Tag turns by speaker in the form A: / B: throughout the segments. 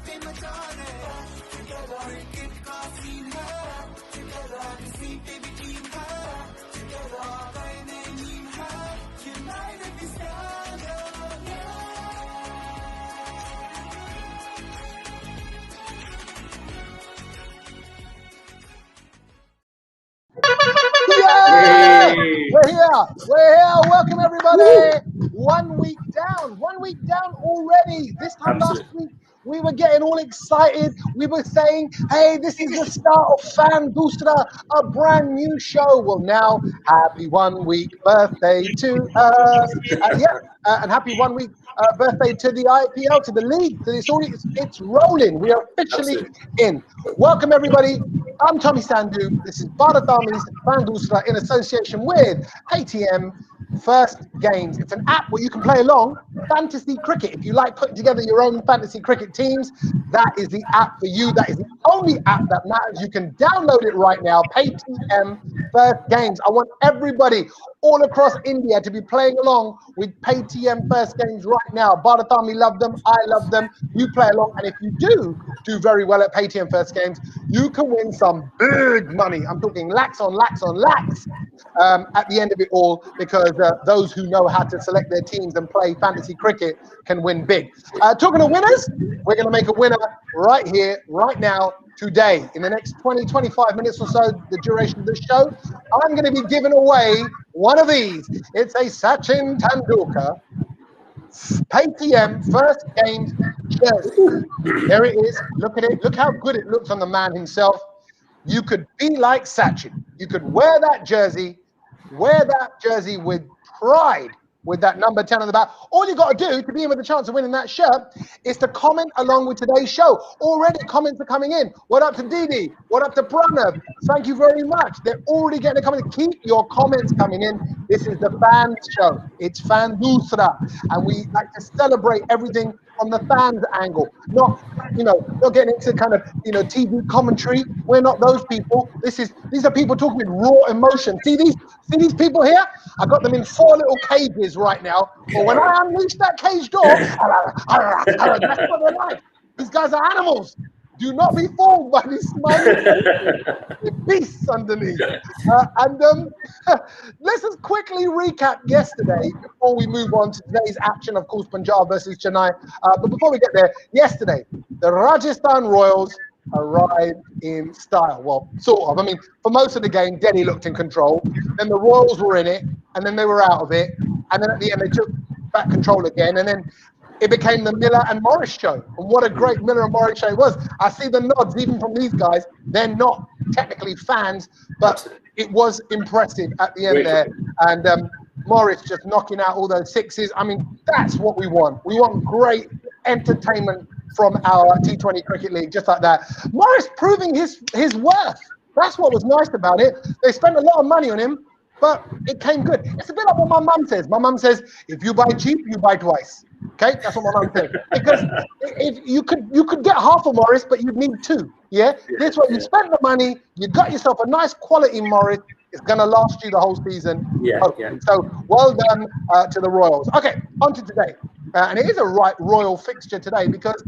A: Yeah! We're here. Welcome everybody. 1 week down already. This time last week, we were getting all excited. We were saying, hey, this is the start of Fan Dusra, a brand new show. Well, now, happy 1 week birthday to us. And happy 1 week birthday to the IPL, to the league. It's rolling. We are officially in. Welcome, everybody. I'm Tommy Sandhu. This is Bharat Fan Dusra in association with ATM First Games. It's an app where you can play along fantasy cricket. If you like putting together your own fantasy cricket teams, that is the app for you. That is the only app that matters. You can download it right now. ATM First Games. I want everybody all across India to be playing along with PayTM First Games right now. Bharatami love them. I love them. You play along. And if you do very well at PayTM First Games, you can win some big money. I'm talking lakhs on lakhs on lakhs at the end of it all, because those who know how to select their teams and play fantasy cricket can win big. Talking of winners, we're going to make a winner right here, right now, today. In the next 20-25 minutes or so, the duration of the show, I'm going to be giving away one of these. It's a Sachin Tendulkar PayTM First Games jersey. There it is. Look at it. Look how good it looks on the man himself. You could be like Sachin. You could wear that jersey with pride, with that number 10 on the back. All you got to do to be in with a chance of winning that shirt is to comment along with today's show. Already comments are coming in. What up to Didi? What up to Pranav? Thank you very much. They're already getting a comment. Keep your comments coming in. This is the fans show. It's Fan Dusra. And we like to celebrate everything from the fans angle. Not getting into kind of, TV commentary. We're not those people. These are people talking with raw emotion. See these people here? I got them in 4 little cages right now. But when I unleash that cage door, that's what they're like. These guys are animals. Do not be fooled by these smiling beasts underneath. Let's just quickly recap yesterday before we move on to today's action. Of course, Punjab versus Chennai. But before we get there, yesterday, the Rajasthan Royals arrived in style. Well, sort of. I mean, for most of the game, Delhi looked in control. Then the Royals were in it, and then they were out of it. And then at the end, they took back control again. And then it became the Miller and Morris show. And what a great Miller and Morris show it was. I see the nods even from these guys. They're not technically fans, but it was impressive at the end there. And Morris just knocking out all those sixes. I mean, that's what we want. We want great entertainment from our T20 Cricket League, just like that. Morris proving his worth. That's what was nice about it. They spent a lot of money on him, but it came good. It's a bit like what my mum says. My mum says, if you buy cheap, you buy twice. Okay, that's what my mum said. Because if you could get half of Morris, but you'd need 2. Yeah, this way you spent the money, you got yourself a nice quality Morris. It's going to last you the whole season. So well done to the Royals. Okay, on to today. And it is a royal fixture today because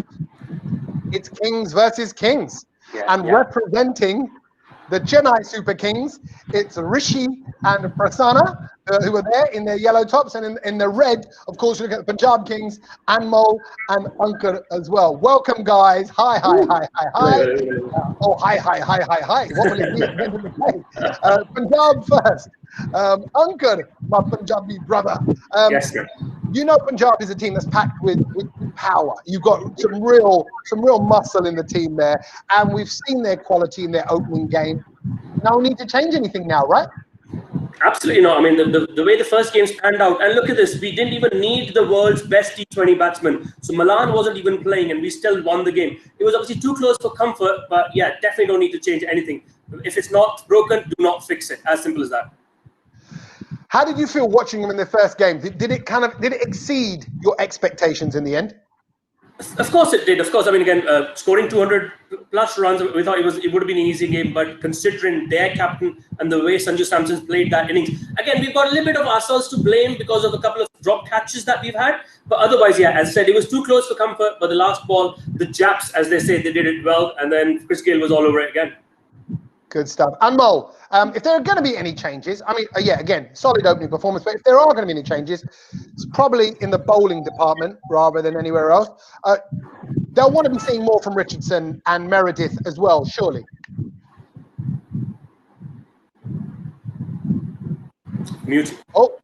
A: it's Kings versus Kings. Representing the Chennai Super Kings, it's Rishi and Prasanna, who are there in their yellow tops, and in the red, of course, we look at the Punjab Kings, Anmol and Ankar as well. Welcome, guys. Hi. Hi. What will it be at the end of the day? Punjab first. Ankar, my Punjabi brother.
B: Yes, sir.
A: You know Punjab is a team that's packed with power. You've got some real muscle in the team there, and we've seen their quality in their opening game. No need to change anything now, right?
B: Absolutely not. I mean, the way the first games panned out, and look at this, we didn't even need the world's best T20 batsman. So Malan wasn't even playing, and we still won the game. It was obviously too close for comfort, but yeah, definitely don't need to change anything. If it's not broken, do not fix it. As simple as that.
A: How did you feel watching them in their first game? Did it exceed your expectations in the end?
B: Of course it did. Of course, I mean, again, scoring 200 plus runs, we thought it would have been an easy game. But considering their captain and the way Sanju Samson's played that innings, again, we've got a little bit of ourselves to blame because of a couple of drop catches that we've had. But otherwise, yeah, as I said, it was too close for comfort. But the last ball, the Japs, as they say, they did it well, and then Chris Gayle was all over it again.
A: Good stuff. And Mo, if there are going to be any changes, I mean, yeah, again, solid opening performance, but if there are going to be any changes, it's probably in the bowling department rather than anywhere else. They'll want to be seeing more from Richardson and Meredith as well, surely.
B: Mute.
A: Oh,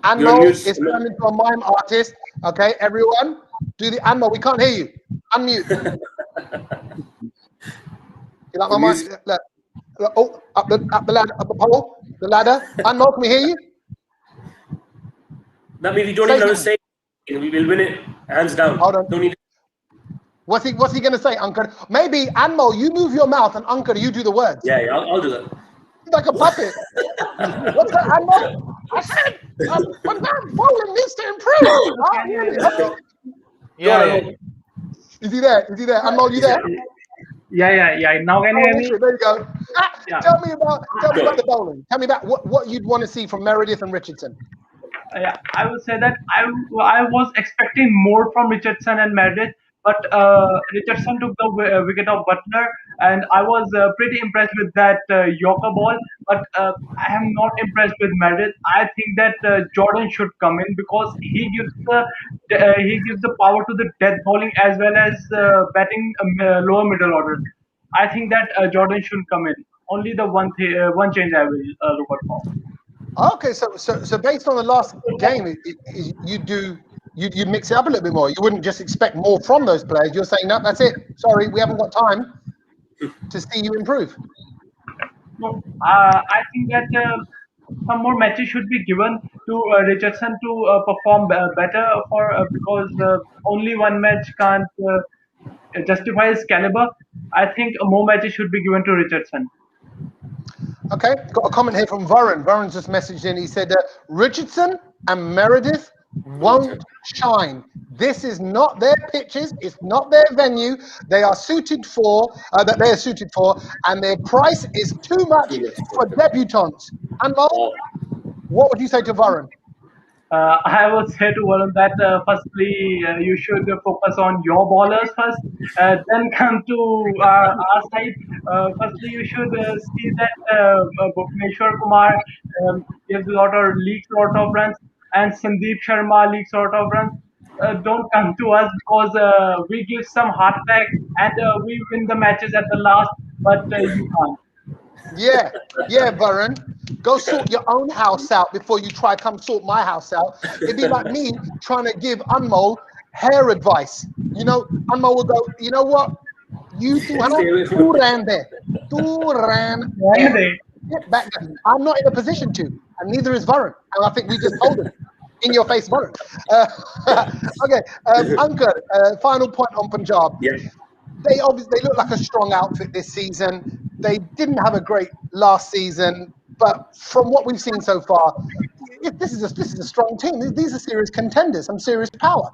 A: Anmo is turning into a mime artist. Okay, everyone, do the Anmo. We can't hear you. Unmute. You like my mic? Oh, up the ladder, up the pole, the ladder. Anmo, can we hear you?
B: That means we don't even have to say it. We will win it hands down.
A: Hold on.
B: Don't need.
A: What's he going to say, Ankur? Maybe Anmo, you move your mouth, and Ankur, you do the words.
B: Yeah, I'll do that.
A: Like a puppet. What's that, Anmo? I said, but that bowling needs to improve.
C: Yeah.
A: Is he there? Anmo, you there?
C: Yeah. Now can you hear me?
A: There you go. Tell me about the bowling. Tell me about what you'd want to see from Meredith and Richardson.
C: Yeah, I would say that I was expecting more from Richardson and Meredith, but Richardson took the wicket of Butler, and I was pretty impressed with that Yorker ball. But I am not impressed with Meredith. I think that Jordan should come in because he gives the power to the death bowling as well as batting lower middle order. I think that Jordan should come in. Only the one change I will look out for.
A: Okay, so based on the last game, you'd mix it up a little bit more. You wouldn't just expect more from those players. You're saying, no, that's it. Sorry, we haven't got time to see you improve.
C: No, I think that some more matches should be given to Richardson to perform better because only one match can't justify his caliber. I think more matches should be given to Richardson.
A: Okay, got a comment here from Varun. Varun's just messaged in. He said, Richardson and Meredith won't shine. This is not their pitches. It's not their venue. They are suited for, and their price is too much for debutants. And Mo, what would you say to Varun?
C: I would say to Varun that firstly, you should focus on your bowlers first, then come to our side. Firstly, you should see that Bhuvneshwar Kumar leaks a lot of runs, and Sandeep Sharma leaks a lot of runs. Don't come to us because we give some heart attack and we win the matches at the last, but you can't.
A: Yeah, Varun. Go sort your own house out before you try come sort my house out. It'd be like me trying to give Anmo hair advice. You know, Anmo will go, you know what? You two ran there. Get back there. I'm not in a position to, and neither is Varun. And I think we just told him. In your face, Varun. Okay, Ankur, final point on Punjab.
B: Yeah.
A: They look like a strong outfit this season. They didn't have a great last season, but from what we've seen so far, this is a strong team. These are serious contenders, some serious power.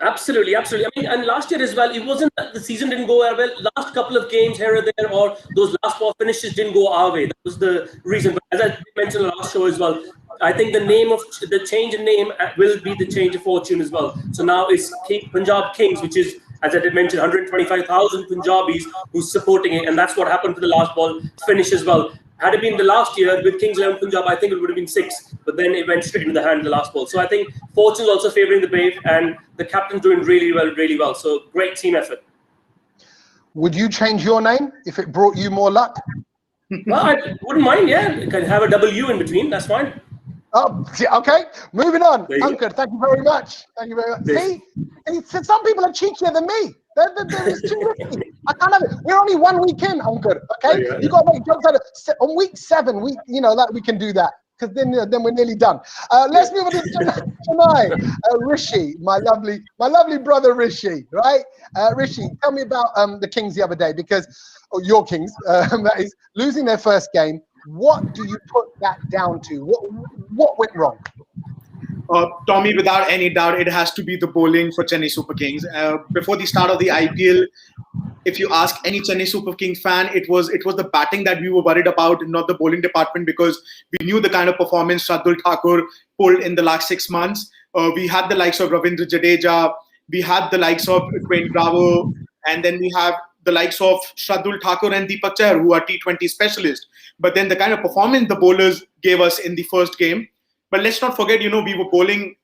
B: Absolutely. I mean, and last year as well, it wasn't that the season didn't go well. Last couple of games here or there, or those last four finishes didn't go our way. That was the reason. But as I mentioned in the last show as well, I think the change in name will be the change of fortune as well. So now it's Punjab Kings, which is, as I did mention, 125,000 Punjabis who's supporting it, and that's what happened to the last ball finish as well. Had it been the last year with Kings 11 Punjab, I think it would have been 6, but then it went straight into the hand of the last ball. So I think fortune's also favouring the Brave, and the captain's doing really well. So great team effort.
A: Would you change your name if it brought you more luck?
B: Well, I wouldn't mind, yeah. You can have a W in between, that's fine.
A: Oh, okay. Moving on. Ankur, thank you very much. See, some people are cheekier than me. There is too risky. I can't have it. We're only 1 week in, Ankur. Okay, you got to make jokes out of on week 7. We can do that because then we're nearly done. Let's move on to Chennai. Rishi, my lovely brother Rishi. Right, Rishi, tell me about the Kings the other day your Kings. That is losing their first game. What do you put that down to? What went wrong?
D: Tommy, without any doubt, it has to be the bowling for Chennai Super Kings. Before the start of the IPL, if you ask any Chennai Super King fan, it was the batting that we were worried about, not the bowling department, because we knew the kind of performance Shardul Thakur pulled in the last 6 months. We had the likes of Ravindra Jadeja, we had the likes of Dwayne Bravo, and then we have the likes of Shardul Thakur and Deepak Chahar, who are T20 specialists. But then the kind of performance the bowlers gave us in the first game. But let's not forget, we were bowling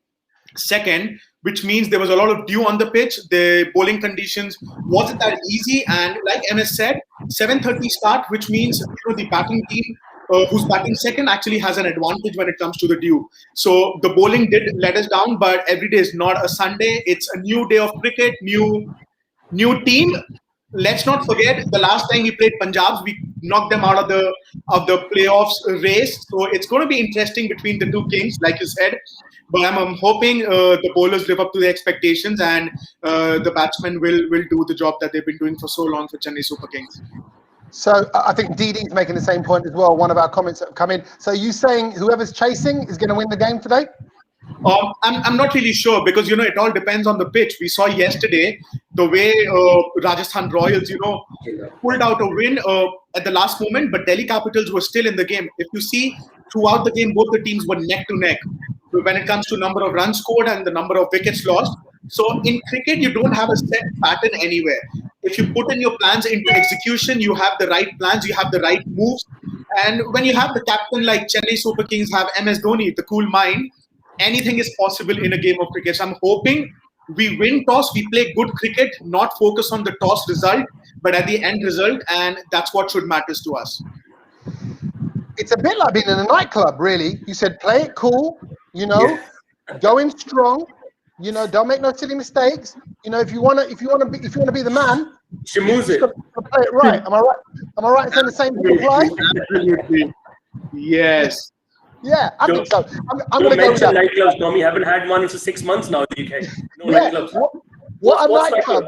D: second, which means there was a lot of dew on the pitch. The bowling conditions wasn't that easy, and like MS said, 7:30 start, which means the batting team who's batting second actually has an advantage when it comes to the dew. So the bowling did let us down, but every day is not a Sunday. It's a new day of cricket, new team. Let's not forget the last time we played Punjab, we knocked them out of the playoffs race. So it's going to be interesting between the two kings, like you said. But I'm hoping the bowlers live up to the expectations, and the batsmen will do the job that they've been doing for so long for Chennai Super Kings.
A: So I think DD's making the same point as well. One of our comments that have come in. So you saying whoever's chasing is going to win the game today?
D: I'm not really sure, because it all depends on the pitch. We saw yesterday the way Rajasthan Royals pulled out a win at the last moment, but Delhi Capitals were still in the game. If you see throughout the game, both the teams were neck to neck when it comes to number of runs scored and the number of wickets lost. So in cricket, you don't have a set pattern anywhere. If you put in your plans into execution, you have the right plans, you have the right moves. And when you have the captain like Chennai Super Kings have MS Dhoni, the cool mind, anything is possible in a game of cricket. So I'm hoping we win toss, we play good cricket, not focus on the toss result, but at the end result, and that's what should matter to us.
A: It's a bit like being in a nightclub, really. You said play it cool, go in strong, don't make no silly mistakes. If you wanna be the man,
B: Shimooze it.
A: Play it right. Am I right? Am I right in saying the same thing applies?
D: Absolutely. Yes.
A: Yeah, I think so. I'm going to go with that.
B: Nightclubs, Tommy. Haven't had one for 6 months now in the UK. No nightclubs.
A: What a nightclub.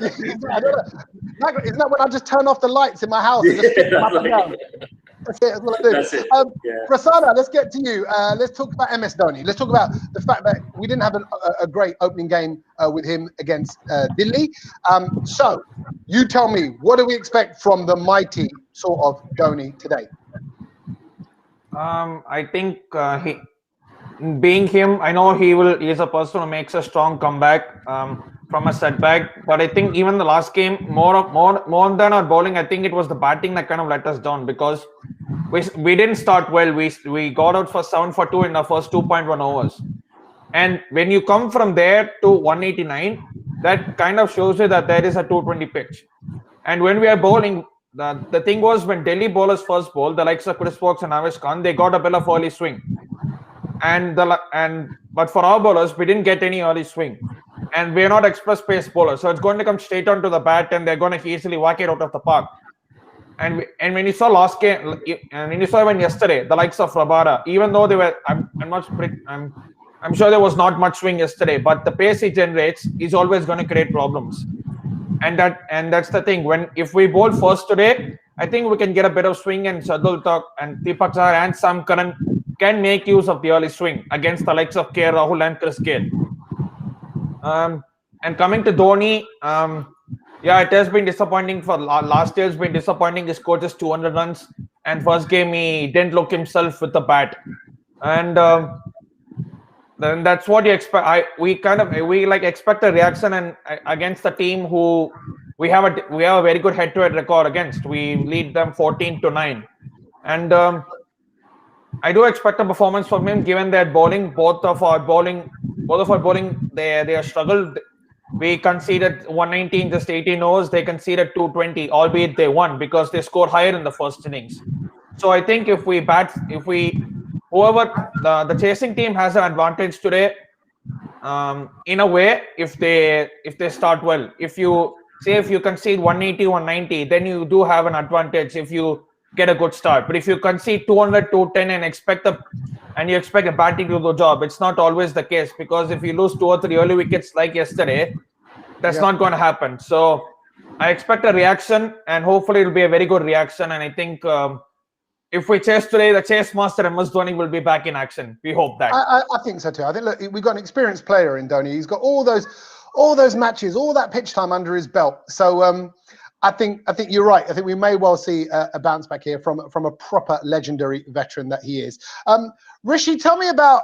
A: Isn't that when I just turn off the lights in my house and just stick them up and down? That's it. That's what I do.
B: That's it.
A: Prasanna, let's get to you. Let's talk about MS Dhoni. Let's talk about the fact that we didn't have a great opening game with him against Delhi. So you tell me, what do we expect from the mighty sort of Dhoni today?
E: I think being him, I know he's a person who makes a strong comeback from a setback. But I think even the last game, more than our bowling, I think it was the batting that kind of let us down, because we didn't start well. We got out for 7 for 2 in the first 2.1 overs. And when you come from there to 189, that kind of shows you that there is a 220 pitch. And when we are bowling, the thing was, when Delhi bowlers first bowl, the likes of Chris Fox and Avesh Khan, they got a bit of early swing. But for our bowlers, we didn't get any early swing. And we're not express pace bowlers. So it's going to come straight onto the bat, and they're going to easily whack it out of the park. And when you saw last game, and when you saw even yesterday, the likes of Rabada, even though they were, I'm sure there was not much swing yesterday, but the pace he generates is always going to create problems. And that's the thing. If we bowl first today, I think we can get a bit of swing, and Shardul Thakur and Deepak Chahar and Sam Curran can make use of the early swing against the likes of K. Rahul and Chris Gale. And coming to Dhoni, it has been disappointing. For last year, it's been disappointing. He scored just 200 runs, and first game he didn't look himself with the bat. And then that's what you expect. We expect a reaction, and against the team who we have a very good head-to-head record against. We lead them 14-9, and I do expect a performance from him, given that both of our bowling, they have struggled. We conceded 190 in just 18 overs. They conceded 220, albeit they won because they scored higher in the first innings. So I think whoever the chasing team has an advantage today, in a way, if they start well. If you concede 180, 190, then you do have an advantage if you get a good start. But if you concede 200, 210 and expect a batting to do the job, it's not always the case, because if you lose 2 or 3 early wickets like yesterday, that's not going to happen. So I expect a reaction, and hopefully it'll be a very good reaction. And I think if we chase today, the chase master MS Dhoni will be back in action. We hope that.
A: I think so too. I think, look, we've got an experienced player in Dhoni. He's got all those matches, all that pitch time under his belt. So I think you're right. I think we may well see a bounce back here from a proper legendary veteran that he is. Rishi, tell me about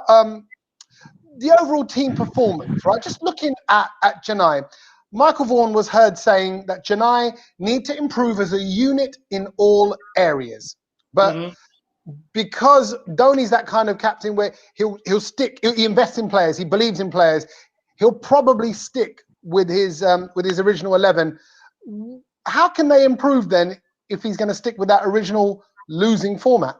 A: the overall team performance, right? Just looking at Chennai, Michael Vaughan was heard saying that Chennai need to improve as a unit in all areas. But because Dhoni's that kind of captain where he'll stick, he invests in players, he believes in players, he'll probably stick with his original 11. How can they improve then if he's going to stick with that original losing format?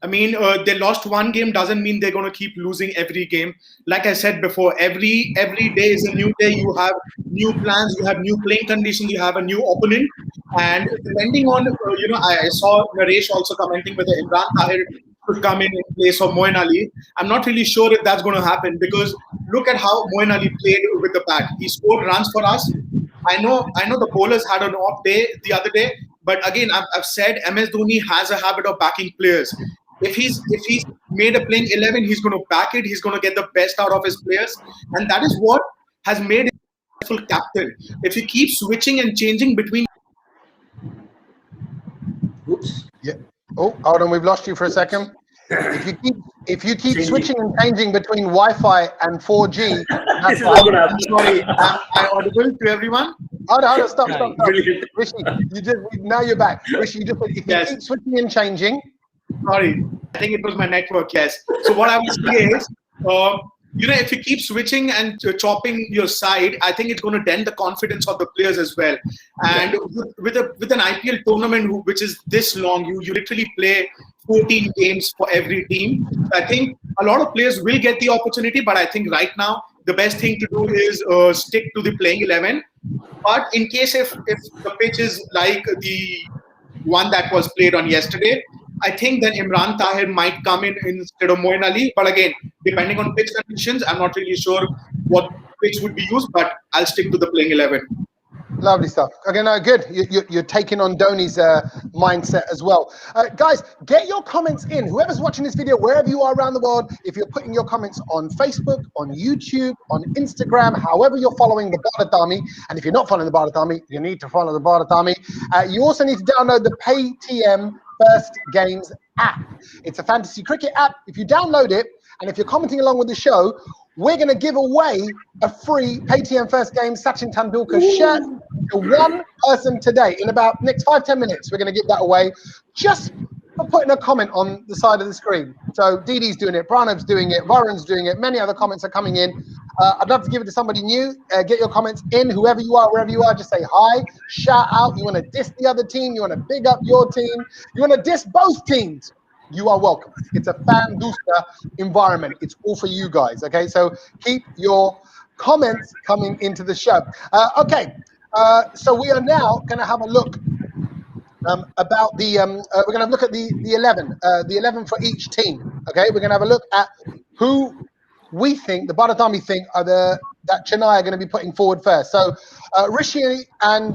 D: I mean, they lost one game doesn't mean they're going to keep losing every game. Like I said before, every day is a new day. You have new plans, you have new playing conditions, you have a new opponent. And depending on, I saw Naresh also commenting whether Imran Tahir could come in place of Moeen Ali. I'm not really sure if that's going to happen because look at how Moeen Ali played with the bat. He scored runs for us. I know the bowlers had an off day the other day, but again, I've said MS Dhoni has a habit of backing players. If he's made a playing 11, he's going to back it. He's going to get the best out of his players, and that is what has made him a successful captain. If he keeps switching and changing between,
B: Oops.
A: Yeah. Oh, hold on, we've lost you for a second. If you keep switching and changing between Wi-Fi and 4G,
B: This is not going to happen.
D: sorry, am I audible to everyone?
A: Hold on, stop.
B: Brilliant.
A: Rishi, now you're back. Rishi, you just said if you
D: Yes.
A: keep switching and changing.
D: Sorry, I think it was my network, yes. So what I was saying is, if you keep switching and chopping your side, I think it's going to dent the confidence of the players as well. And with an IPL tournament which is this long, you literally play 14 games for every team. I think a lot of players will get the opportunity, but I think right now the best thing to do is stick to the playing 11. But in case if the pitch is like the one that was played on yesterday, I think then Imran Tahir might come in instead of Moeen Ali. But again, depending on pitch conditions, I'm not really sure what pitch would be used, but I'll stick to the playing 11.
A: Lovely stuff. Okay, no, good. You're taking on Dhoni's mindset as well. Guys, get your comments in. Whoever's watching this video, wherever you are around the world, if you're putting your comments on Facebook, on YouTube, on Instagram, however you're following the Bharat Army, and if you're not following the Bharat Army, you need to follow the Bharat Army. You also need to download the PayTM First Games app. It's a fantasy cricket app. If you download it, and if you're commenting along with the show, we're going to give away a free PayTM First Games Sachin Tendulkar shirt to one person today. In about next 5-10 minutes, we're going to give that away just for putting a comment on the side of the screen. So Didi's doing it, Pranav's doing it, Varun's doing it, many other comments are coming in. I'd love to give it to somebody new. Get your comments in, whoever you are, wherever you are, just say hi, shout out. You want to diss the other team, you want to big up your team, you want to diss both teams. You are welcome. It's a fan booster environment. It's all for you guys. Okay, so keep your comments coming into the show. So we are now going to have a look about the. We're going to look at the 11 for each team. Okay, we're going to have a look at who we think the Bharat Army think are that Chennai are going to be putting forward first. So Rishi and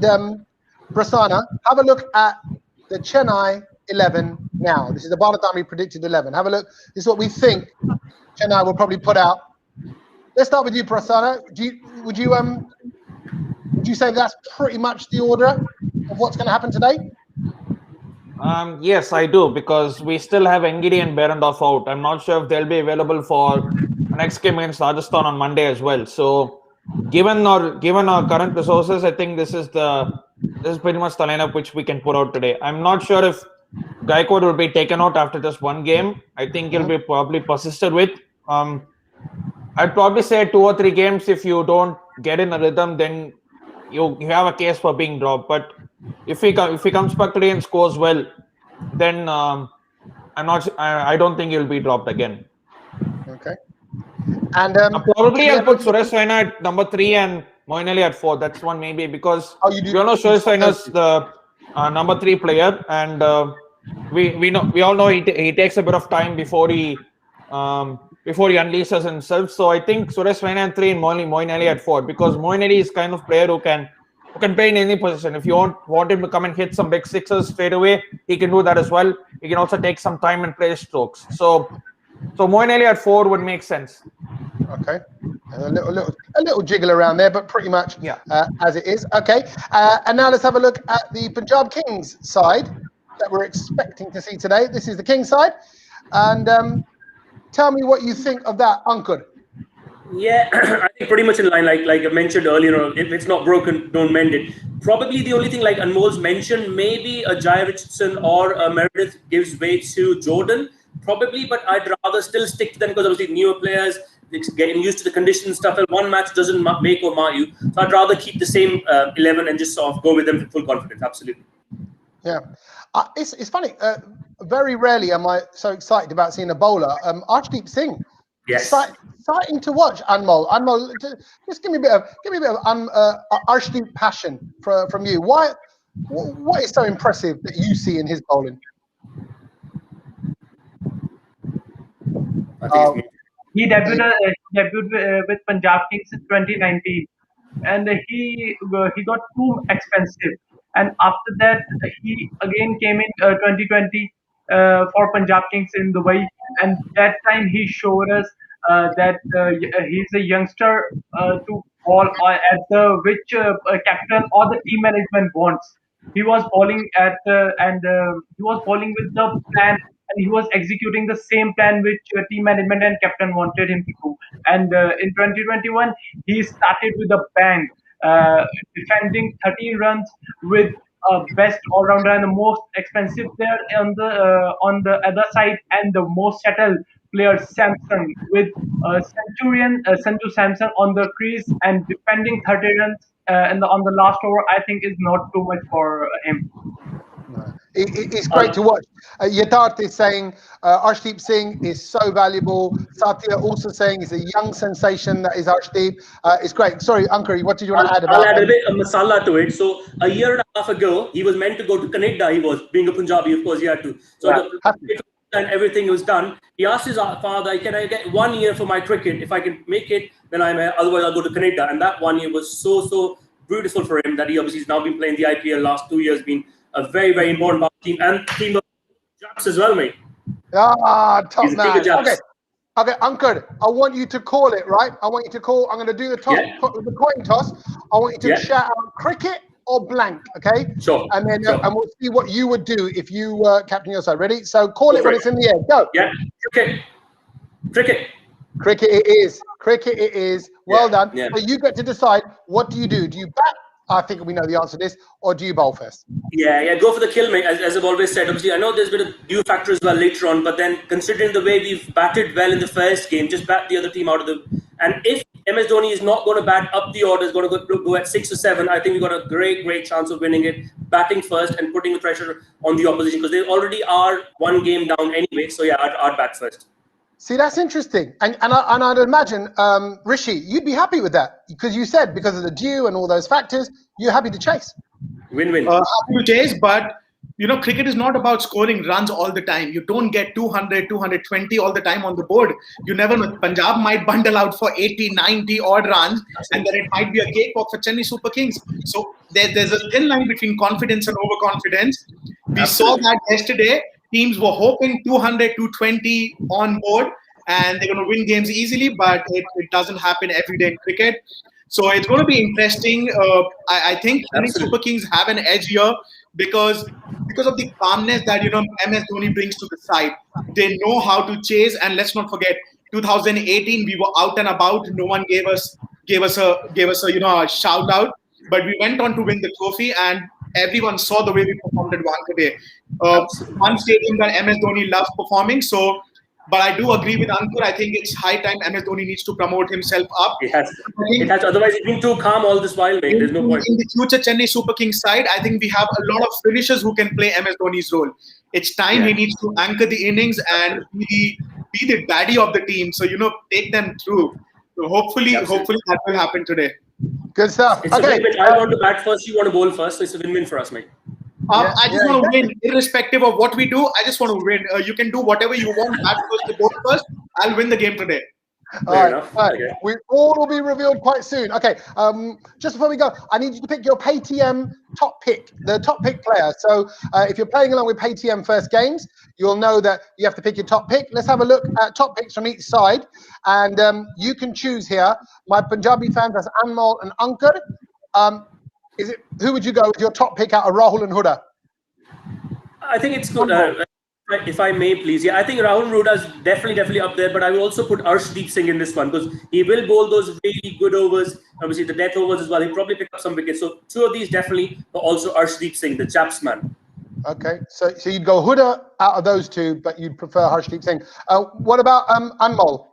A: Prasanna, have a look at the Chennai 11 now. This is the Bharat Army predicted 11. Have a look. This is what we think Chennai will probably put out. Let's start with you, Prasanna. Would you say that's pretty much the order of what's going to happen today?
E: Yes, I do, because we still have Engidi and Berendorf out. I'm not sure if they'll be available for the next game against Rajasthan on Monday as well. So given our current resources, I think this is pretty much the lineup which we can put out today. I'm not sure if Gaikwad will be taken out after just one game. I think he'll be probably persisted with. I'd probably say 2 or 3 games. If you don't get in a rhythm, then you have a case for being dropped. But if he comes back today and scores well, then I don't think he'll be dropped again.
A: Okay. And
E: probably I'll put Suresh Raina at number 3 and Moeen Ali at 4. That's one maybe, because we all know Suresh Raina's the number 3 player, and we all know he takes a bit of time before he unleashes himself. So I think Suresh Raina at 3 and Moeen Ali at 4, because Moeen Ali is kind of player who can who can play in any position. If you want him to come and hit some big sixes straight away, he can do that as well. He can also take some time and play strokes. So Moeen Ali at 4 would make sense.
A: Okay, a little jiggle around there, but pretty much as it is. Okay, and now let's have a look at the Punjab Kings side that we're expecting to see today. This is the Kings side, and tell me what you think of that, Ankur.
B: Yeah, I think pretty much in line, like I mentioned earlier, if it's not broken, don't mend it. Probably the only thing, like Anmol's mentioned, maybe a Jai Richardson or a Meredith gives way to Jordan, probably, but I'd rather still stick to them because obviously newer players, it's getting used to the conditions stuff, and one match doesn't make or mar you. So I'd rather keep the same 11 and just sort of go with them with full confidence, absolutely.
A: Yeah, it's funny. Very rarely am I so excited about seeing a bowler. Arshdeep Singh.
B: Yes.
A: Exciting to watch, Anmol. Anmol, just give me a bit of Arshdeep passion from you. What is so impressive that you see in his bowling?
B: I think
C: he debuted with Punjab Kings in 2019, and he got too expensive. And after that, he again came in 2020 for Punjab Kings in Dubai, and that time he showed us that he's a youngster to ball at the which captain or the team management wants. He was bowling he was bowling with the plan, and he was executing the same plan which team management and captain wanted him to do. And in 2021, he started with a bang, defending 13 runs with best all-rounder and the most expensive player on the other side, and the most settled player Samson with Sanju Samson on the crease and defending 30 runs on the last over. I think is not too much for him.
A: It's great to watch. Yatharth is saying Arshdeep Singh is so valuable. Satya also saying he's a young sensation that is Arshdeep. It's great. Sorry, Ankur, what did you want to add about?
B: I'll add a bit of masala to it. So a year and a half ago, he was meant to go to Canada. He was, being a Punjabi, of course, he had to. So and everything was done. He asked his father, "Can I get 1 year for my cricket? If I can make it, then I'm here. Otherwise, I'll go to Canada." And that 1 year was so beautiful for him that he obviously has now been playing the IPL last 2 years, been a very, very important part of the team and team of Japs as well, mate.
A: Top man. Okay, Ankur, I want you to call it, right? I want you to call. I'm going to do the coin toss. I want you to shout out cricket or blank, okay?
B: Sure.
A: And then and we'll see what you would do if you were captain your side. Ready? So call it when it's in the air. Go.
B: Yeah. Cricket.
A: Cricket it is. Cricket it is. Well done. Yeah. So you get to decide, what do? Do you bat? I think we know the answer to this. Or do you bowl first?
B: Yeah. Go for the kill, mate. As I've always said, obviously, I know there's been a due factor as well later on, but then considering the way we've batted well in the first game, just bat the other team out of the... And if MS Dhoni is not going to bat up the order, is going to go at 6 or 7, I think we've got a great chance of winning it, batting first and putting the pressure on the opposition, because they already are 1 game down anyway. So yeah, I'd bat first.
A: See, that's interesting. And I'd imagine, Rishi, you'd be happy with that, because you said because of the due and all those factors, you're happy to chase.
B: Win-win.
D: Happy to chase, but cricket is not about scoring runs all the time. You don't get 200, 220 all the time on the board. You never know. Punjab might bundle out for 80, 90 odd runs, and then it might be a cakewalk for Chennai Super Kings. So there's a thin line between confidence and overconfidence. We saw that yesterday. Teams were hoping 200, 220 on board, and they're going to win games easily, but it doesn't happen every day in cricket. So it's going to be interesting. I think Chennai Super Kings have an edge here because of the calmness that MS Dhoni brings to the side. They know how to chase, and let's not forget, 2018 we were out and about. No one gave us a shout out, but we went on to win the trophy, and everyone saw the way we performed at Wankhede. One stadium that MS Dhoni loves performing. So, but I do agree with Ankur. I think it's high time MS Dhoni needs to promote himself up.
B: It has. Otherwise, he's been too calm all this while, mate. There's no point.
D: In the future Chennai Super Kings side, I think we have a lot of finishers who can play MS Dhoni's role. It's time he needs to anchor the innings and be the daddy of the team. So, take them through. So hopefully that will happen today.
A: Good stuff.
B: It's okay. I want to bat first, you want to bowl first. So it's a win-win for us, mate.
D: I just want to win, irrespective of what we do. I just want to win. You can do whatever you want. Bat first, bowl first. I'll win the game today.
B: Fair enough.
A: All right.
B: Okay.
A: We all will be revealed quite soon. Okay. Just before we go, I need you to pick your PayTM top pick, the top pick player. So if you're playing along with PayTM First Games, you'll know that you have to pick your top pick. Let's have a look at top picks from each side, and you can choose here. My Punjabi fans, that's Anmol and Ankar. Who would you go with your top pick out of Rahul and Huda?
B: I think it's good. If I may, please. Yeah, I think Rahul Ruda is definitely up there, but I will also put Arshdeep Singh in this one because he will bowl those really good overs. Obviously, the death overs as well. He'll probably pick up some wickets. So two of these definitely, but also Arshdeep Singh, the Chaps man.
A: Okay, so you'd go Huda out of those two, but you'd prefer Harshdeep Singh. What about Anmol?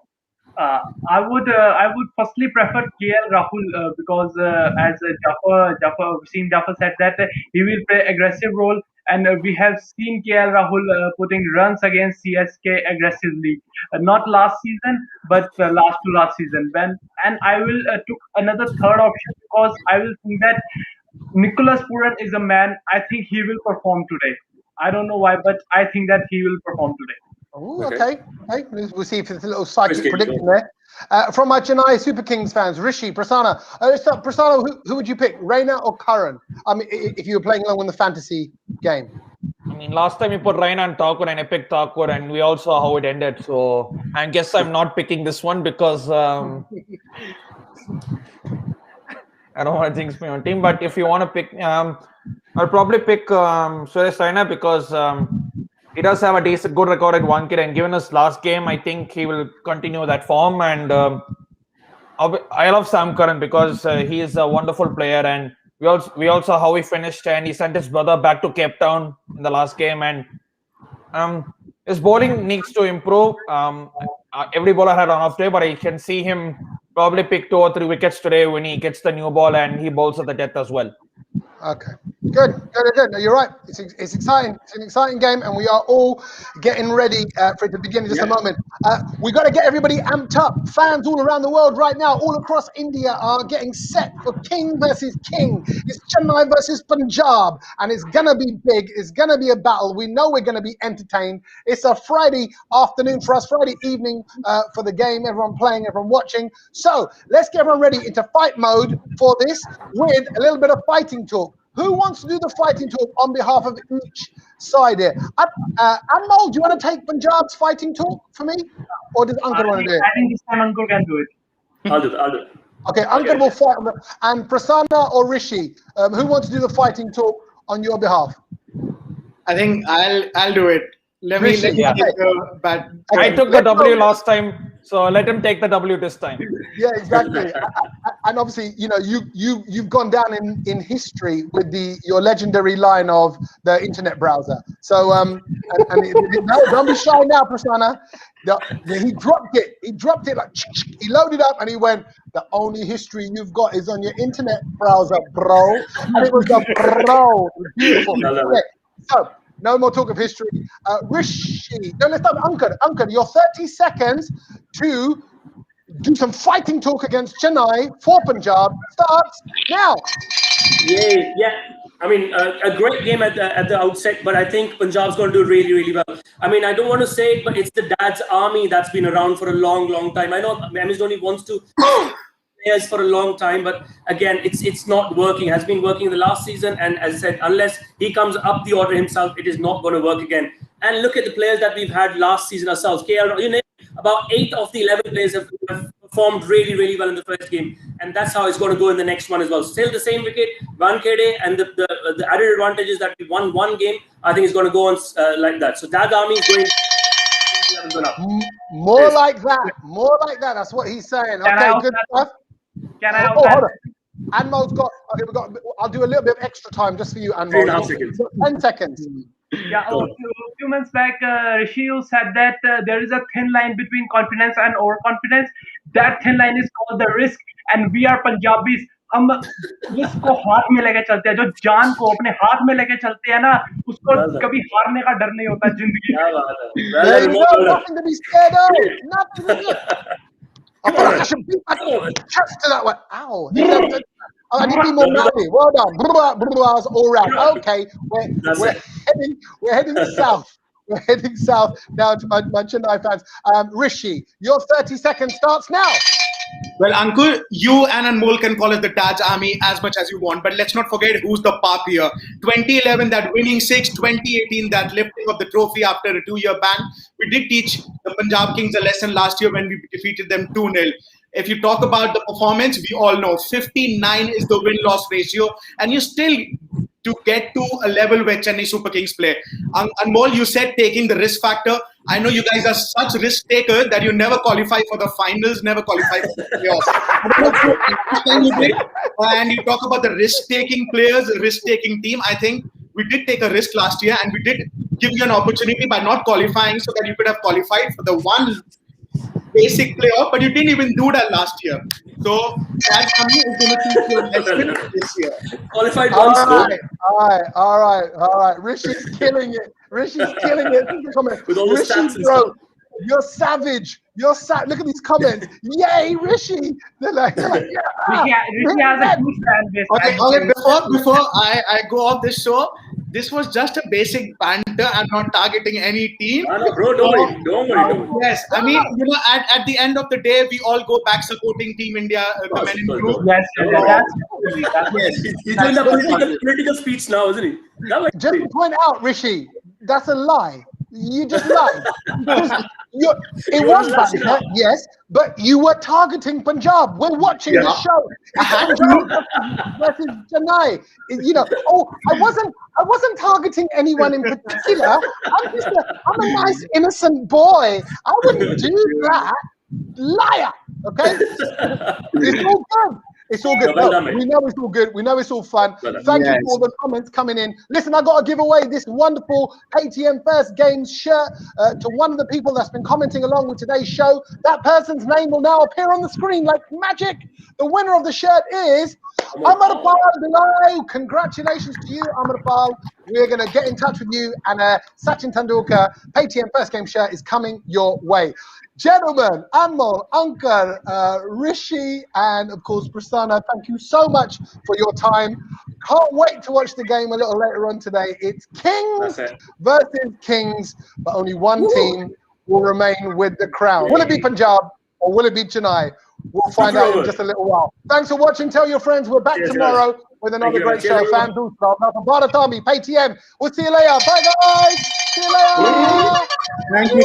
C: I would firstly prefer KL Rahul because as Wasim Jaffer said that he will play aggressive role, and we have seen KL Rahul putting runs against CSK aggressively, not last season but last to last season. And I will took another third option because I will think that Nicholas Puran is a man. I think he will perform today. I don't know why, but I think that he will perform today.
A: Oh, okay. We'll see if it's a little psychic prediction there. From my Chennai Super Kings fans, Rishi, Prasanna. Prasanna, who would you pick, Raina or Karan? I mean, if you were playing along in the fantasy game.
E: I mean, last time you put Raina and Thakur, and I picked Thakur, and we all saw how it ended. So I guess I'm not picking this one because I don't want to jinx my own team. But if you want to pick, I'll probably pick Suresh Raina because he does have a good record at one kid, and given his last game, I think he will continue that form. And I love Sam Curran because he is a wonderful player, and we also saw how he finished, and he sent his brother back to Cape Town in the last game. And his bowling needs to improve. Every bowler had an off day, but I can see him probably pick 2 or 3 wickets today when he gets the new ball and he bowls at the death as well.
A: Okay, good. No, you're right. It's exciting. It's an exciting game, and we are all getting ready for it to begin in just a moment. We got to get everybody amped up. Fans all around the world right now, all across India, are getting set for King versus King. It's Chennai versus Punjab, and it's gonna be big. It's gonna be a battle. We know we're gonna be entertained. It's a Friday afternoon for us, Friday evening for the game. Everyone playing, everyone watching. So let's get everyone ready into fight mode for this with a little bit of fighting talk. Who wants to do the fighting talk on behalf of each side here? Anmol, do you want to take Punjab's fighting talk for me? Or does Ankar want to do it?
C: I think this time Ankar can do it.
B: I'll do it.
A: Okay, Ankar will fight. And Prasanna or Rishi, who wants to do the fighting talk on your behalf?
D: I think I'll do it. Let me take the bat.
E: I took the W last time, so let him take the W this time.
A: Yeah, exactly. And obviously, you know, you've gone down in history with your legendary line of the internet browser. So no, don't be shy now, Prasanna. He dropped it. He dropped it like he loaded up and he went. The only history you've got is on your internet browser, bro. And it was the bro. Beautiful. Okay. So. No more talk of history. Rishi, no, let's start with Ankar. Ankar, your 30 seconds to do some fighting talk against Chennai for Punjab starts now.
B: Yeah. I mean, a great game at the outset, but I think Punjab's going to do really, really well. I mean, I don't want to say it, but it's the dad's army that's been around for a long, long time. I know MS Dhoni wants to players for a long time, but again, it's not working. It has been working in the last season, and as I said, unless he comes up the order himself, it is not going to work again. And look at the players that we've had last season ourselves. KL, you know, about 8 of the 11 players have performed really, really well in the first game, and that's how it's going to go in the next one as well. Still the same wicket, Wankhede, and the added advantage is that we won one game. I think it's going to go on like that. So that army is going.
A: More like that. That's what he's saying. Okay, good stuff.
C: Can I?
A: Hold on. Anmol's got. Okay, I'll do a little bit of extra time just for you, Anmol.
B: 3.5 seconds.
A: 10 seconds.
C: Yeah, a few months back, Rishi, you said that there is a thin line between confidence and overconfidence. That thin line is called the risk, and we are Punjabis. हम risk को हाथ में लेके चलते हैं, जो जान को अपने हाथ में लेके चलते हैं ना, उसको कभी हारने का डर नहीं होता जिंदगी में.
A: There you go, nothing to be scared of. Nothing to be. I feel like I should beat my chest to that one. Ow. I need to be more manly. Well done. All right. Okay. We're heading south. We're heading south now to my Chennai fans. Rishi, your 30 seconds starts now.
D: Well, Ankur, you and Anmol can call us the Taj Army as much as you want, but let's not forget who's the pop here. 2011, that winning six. 2018, that lifting of the trophy after a 2-year ban. We did teach the Punjab Kings a lesson last year when we defeated them 2-0. If you talk about the performance, we all know 59 is the win-loss ratio, and you still to get to a level where Chennai Super Kings play. Anmol, you said taking the risk factor. I know you guys are such risk takers that you never qualify for the finals, never qualify for the playoffs. And you talk about the risk-taking players, risk-taking team. I think we did take a risk last year, and we did give you an opportunity by not qualifying so that you could have qualified for the one basic playoff, but you didn't even do that last year. So that is going to teach you a lesson this year.
B: Qualified once.
A: All right. Rishi's killing it.
B: With all the
A: Rishi,
B: stats and
A: bro,
B: stuff.
A: you're savage. Look at these comments. Yay, Rishi. They're like yeah.
C: Rishi has a huge fan base.
D: Okay, before I go off this show, this was just a basic banter. I'm not targeting any team.
B: No, bro, don't worry.
D: Yes, I mean, at the end of the day, we all go back supporting Team India, the men in blue.
C: Yes, that's
B: He's doing the political speech now, isn't he?
A: Just to point out, Rishi, that's a lie. You just lied. It was banter, yes, but you were targeting Punjab. We're watching the show. Punjab versus Chennai. I wasn't targeting anyone in particular. I'm a nice innocent boy. I wouldn't do that. Liar. Okay? It's all good. It's all good.
B: Well done,
A: we know it's all good. We know it's all fun. Thank you for all the comments coming in. Listen, I got to give away this wonderful KTM First Games shirt to one of the people that's been commenting along with today's show. That person's name will now appear on the screen like magic. The winner of the shirt is Amarpal Bilal. Congratulations to you, Amarpal. We're going to get in touch with you, and Sachin Tendulkar KTM First Game shirt is coming your way. Gentlemen, Anmol, Ankar, Rishi, and of course Prasanna, thank you so much for your time. Can't wait to watch the game a little later on today. It's Kings versus Kings, but only one team will remain with the crown. Will it be Punjab or will it be Chennai? We'll find out in just a little while. Thanks for watching. Tell your friends we're back tomorrow with another great show. FanDuel, Bharat Army, PayTM. We'll see you later. Bye, guys. See you later.
D: Thank you.